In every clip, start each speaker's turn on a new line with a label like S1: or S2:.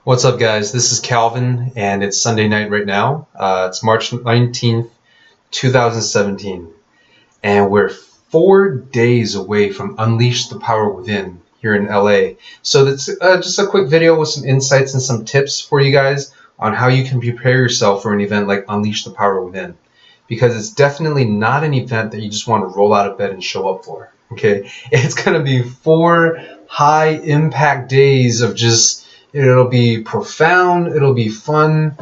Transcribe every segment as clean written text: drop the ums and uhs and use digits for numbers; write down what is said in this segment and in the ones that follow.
S1: What's up, guys? This is Calvin, and it's Sunday night right now. It's March 19th, 2017, and we're 4 days away from Unleash the Power Within here in LA. So that's just a quick video with some insights and some tips for you guys on how you can prepare yourself for an event like Unleash the Power Within. Because it's definitely not an event that you just want to roll out of bed and show up for. Okay, it's going to be 4 high impact days of just, it'll be profound, it'll be fun,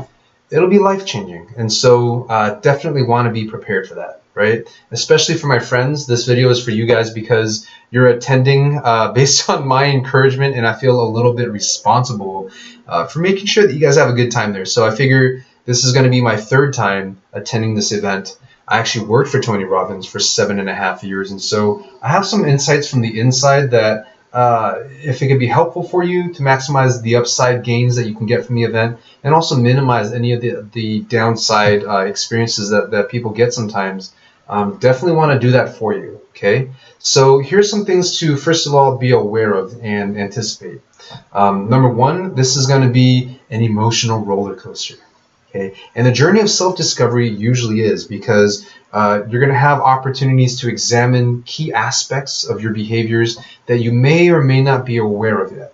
S1: it'll be life changing. And so definitely want to be prepared for that, right? Especially for my friends, this video is for you guys because you're attending based on my encouragement, and I feel a little bit responsible for making sure that you guys have a good time there. So I figure this is going to be my 3rd time attending this event. I actually worked for Tony Robbins for 7.5 years, and so I have some insights from the inside that if it could be helpful for you to maximize the upside gains that you can get from the event and also minimize any of the downside experiences that people get sometimes, definitely want to do that for you, okay? So here's some things to, first of all, be aware of and anticipate. Number 1, this is going to be an emotional roller coaster. Okay, and the journey of self-discovery usually is because you're going to have opportunities to examine key aspects of your behaviors that you may or may not be aware of yet,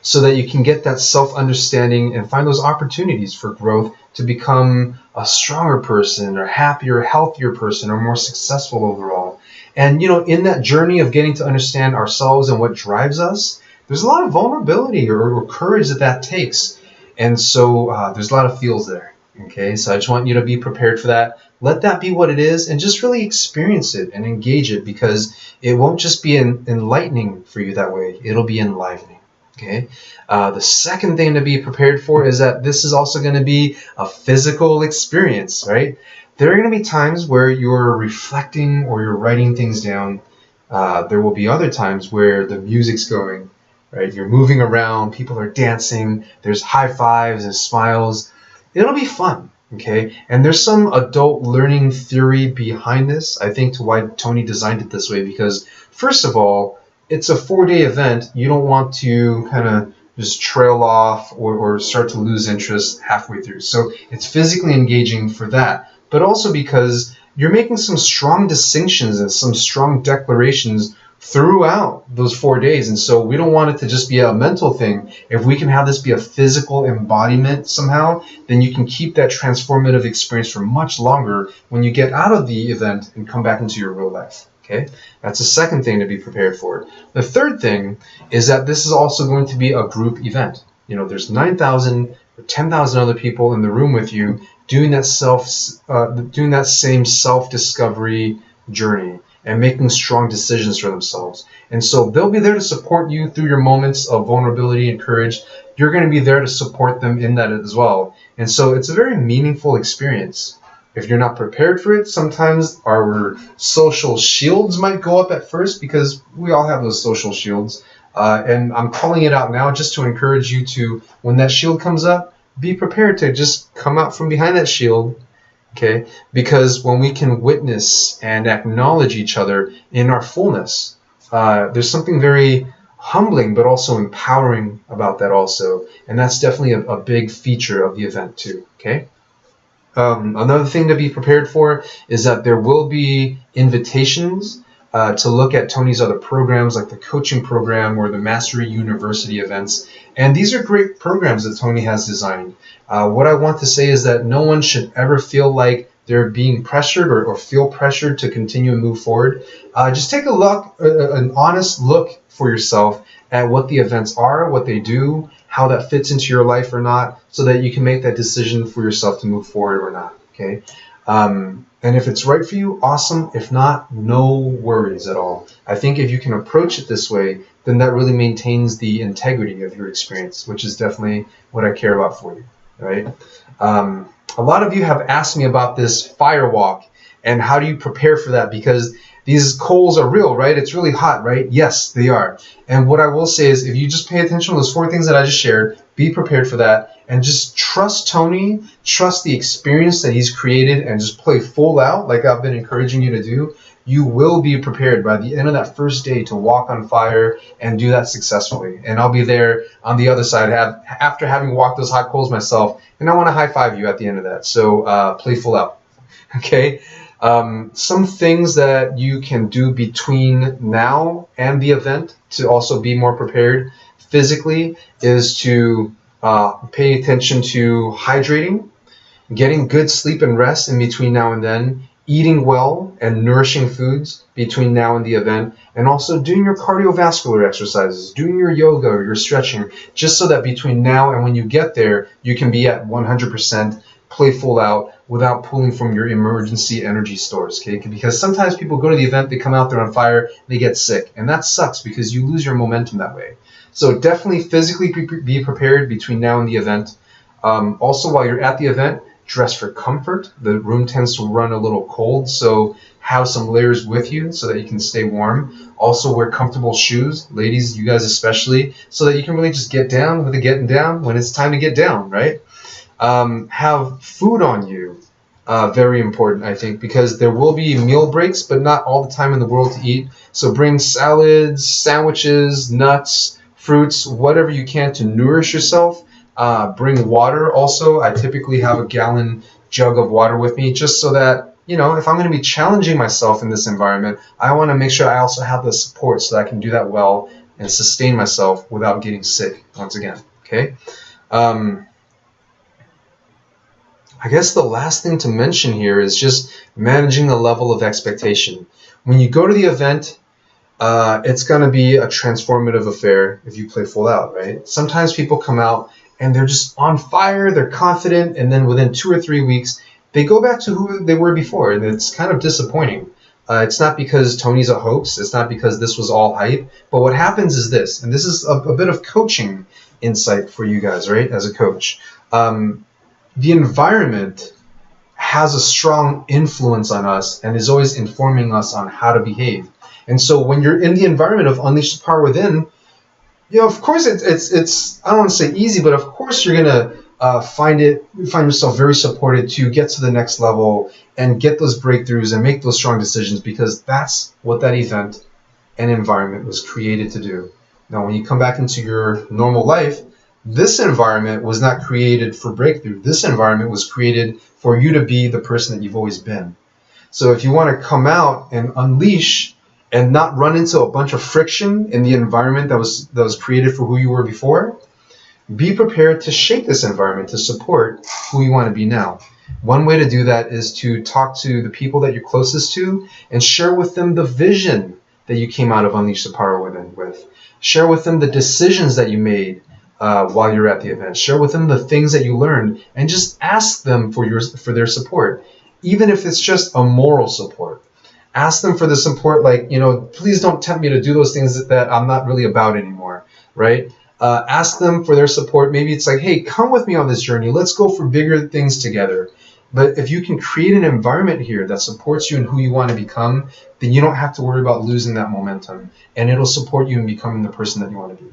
S1: so that you can get that self-understanding and find those opportunities for growth to become a stronger person or happier, healthier person or more successful overall. And, you know, in that journey of getting to understand ourselves and what drives us, there's a lot of vulnerability or courage that takes. And so there's a lot of feels there, okay? So I just want you to be prepared for that. Let that be what it is and just really experience it and engage it, because it won't just be enlightening for you that way. It'll be enlivening, okay? The second thing to be prepared for is that this is also going to be a physical experience, right? There are going to be times where you're reflecting or you're writing things down. There will be other times where the music's going. Right, you're moving around, people are dancing, there's high fives and smiles. It'll be fun, okay? And there's some adult learning theory behind this, I think, to why Tony designed it this way, because first of all, it's a 4-day event. You don't want to kind of just trail off or start to lose interest halfway through. So it's physically engaging for that, but also because you're making some strong distinctions and some strong declarations throughout those 4 days. And so we don't want it to just be a mental thing. If we can have this be a physical embodiment somehow, then you can keep that transformative experience for much longer when you get out of the event and come back into your real life. Okay, that's the second thing to be prepared for. The third thing is that this is also going to be a group event. You know, there's 9,000 or 10,000 other people in the room with you doing that same self-discovery journey and making strong decisions for themselves. And so they'll be there to support you through your moments of vulnerability and courage. You're going to be there to support them in that as well. And so it's a very meaningful experience. If you're not prepared for it, sometimes our social shields might go up at first, because we all have those social shields. And I'm calling it out now just to encourage you to, when that shield comes up, be prepared to just come out from behind that shield. Okay, because when we can witness and acknowledge each other in our fullness, there's something very humbling but also empowering about that also. And that's definitely a big feature of the event too, okay? Another thing to be prepared for is that there will be invitations to look at Tony's other programs, like the coaching program or the Mastery University events. And these are great programs that Tony has designed. What I want to say is that no one should ever feel like they're being pressured or feel pressured to continue and move forward. Just take a look, an honest look for yourself at what the events are, what they do, how that fits into your life or not, so that you can make that decision for yourself to move forward or not, okay? And if it's right for you, awesome. If not, no worries at all. I think if you can approach it this way, then that really maintains the integrity of your experience, which is definitely what I care about for you, right? A lot of you have asked me about this fire walk and how do you prepare for that, because these coals are real, right? It's really hot, right? Yes, they are. And what I will say is, if you just pay attention to those 4 things that I just shared, be prepared for that, and just trust Tony, trust the experience that he's created, and just play full out like I've been encouraging you to do. you will be prepared by the end of that first day to walk on fire and do that successfully. And I'll be there on the other side after having walked those hot coals myself, and I want to high five you at the end of that. So play full out. Okay. Some things that you can do between now and the event to also be more prepared physically is to pay attention to hydrating, getting good sleep and rest in between now and then, eating well and nourishing foods between now and the event, and also doing your cardiovascular exercises, doing your yoga or your stretching, just so that between now and when you get there, you can be at 100%, play full out without pulling from your emergency energy stores, okay? Because sometimes people go to the event, they come out there on fire, they get sick, and that sucks because you lose your momentum that way. So definitely physically be prepared between now and the event. Also, while you're at the event, dress for comfort. The room tends to run a little cold, so have some layers with you so that you can stay warm. Also, wear comfortable shoes, ladies, you guys especially, so that you can really just get down with the getting down when it's time to get down, right? Have food on you. Very important, I think, because there will be meal breaks, but not all the time in the world to eat. So bring salads, sandwiches, nuts, fruits, whatever you can to nourish yourself. Bring water also. I typically have a gallon jug of water with me just so that, you know, if I'm going to be challenging myself in this environment, I want to make sure I also have the support so that I can do that well and sustain myself without getting sick once again. Okay. I guess the last thing to mention here is just managing the level of expectation. When you go to the event, it's going to be a transformative affair if you play full out, right? Sometimes people come out and they're just on fire, they're confident, and then within 2 or 3 weeks, they go back to who they were before, and it's kind of disappointing. It's not because Tony's a hoax, it's not because this was all hype, but what happens is this, and this is a bit of coaching insight for you guys, right, as a coach. The environment has a strong influence on us and is always informing us on how to behave. And so when you're in the environment of Unleash the Power Within, you know, of course it's I don't want to say easy, but of course you're gonna find yourself very supported to get to the next level and get those breakthroughs and make those strong decisions, because that's what that event and environment was created to do. Now, when you come back into your normal life, this environment was not created for breakthrough. This environment was created for you to be the person that you've always been. So if you want to come out and unleash and not run into a bunch of friction in the environment that was created for who you were before, be prepared to shape this environment to support who you want to be now. One way to do that is to talk to the people that you're closest to and share with them the vision that you came out of Unleash the Power Within with. Share with them the decisions that you made while you're at the event. Share with them the things that you learned, and just ask them for their support, even if it's just a moral support. Ask them for the support, like, you know, please don't tempt me to do those things that I'm not really about anymore, right? Ask them for their support. Maybe it's like, hey, come with me on this journey. Let's go for bigger things together. But if you can create an environment here that supports you and who you want to become, then you don't have to worry about losing that momentum, and it'll support you in becoming the person that you want to be.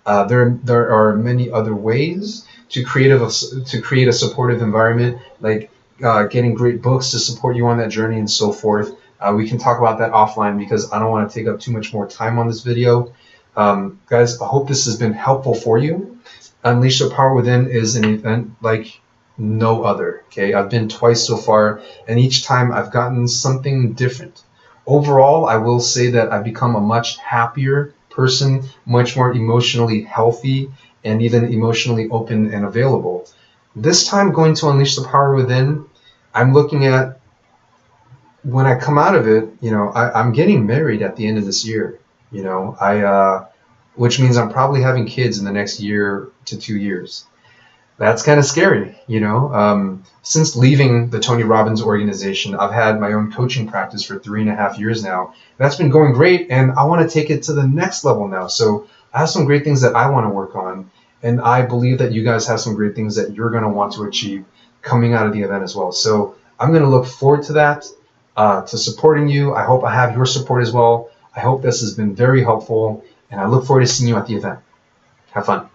S1: There are many other ways to create a supportive environment, like getting great books to support you on that journey and so forth. We can talk about that offline because I don't want to take up too much more time on this video. Guys, I hope this has been helpful for you. Unleash the Power Within is an event like no other. Okay, I've been twice so far, and each time I've gotten something different. Overall, I will say that I've become a much happier person, much more emotionally healthy, and even emotionally open and available. This time going to Unleash the Power Within, I'm looking at, when I come out of it, you know, I'm getting married at the end of this year, you know, which means I'm probably having kids in the next year to 2 years. That's kind of scary, you know. Since leaving the Tony Robbins organization, I've had my own coaching practice for 3.5 years now. That's been going great, and I want to take it to the next level now. So I have some great things that I want to work on, and I believe that you guys have some great things that you're going to want to achieve coming out of the event as well. So I'm going to look forward to that, to supporting you. I hope I have your support as well. I hope this has been very helpful, and I look forward to seeing you at the event. Have fun.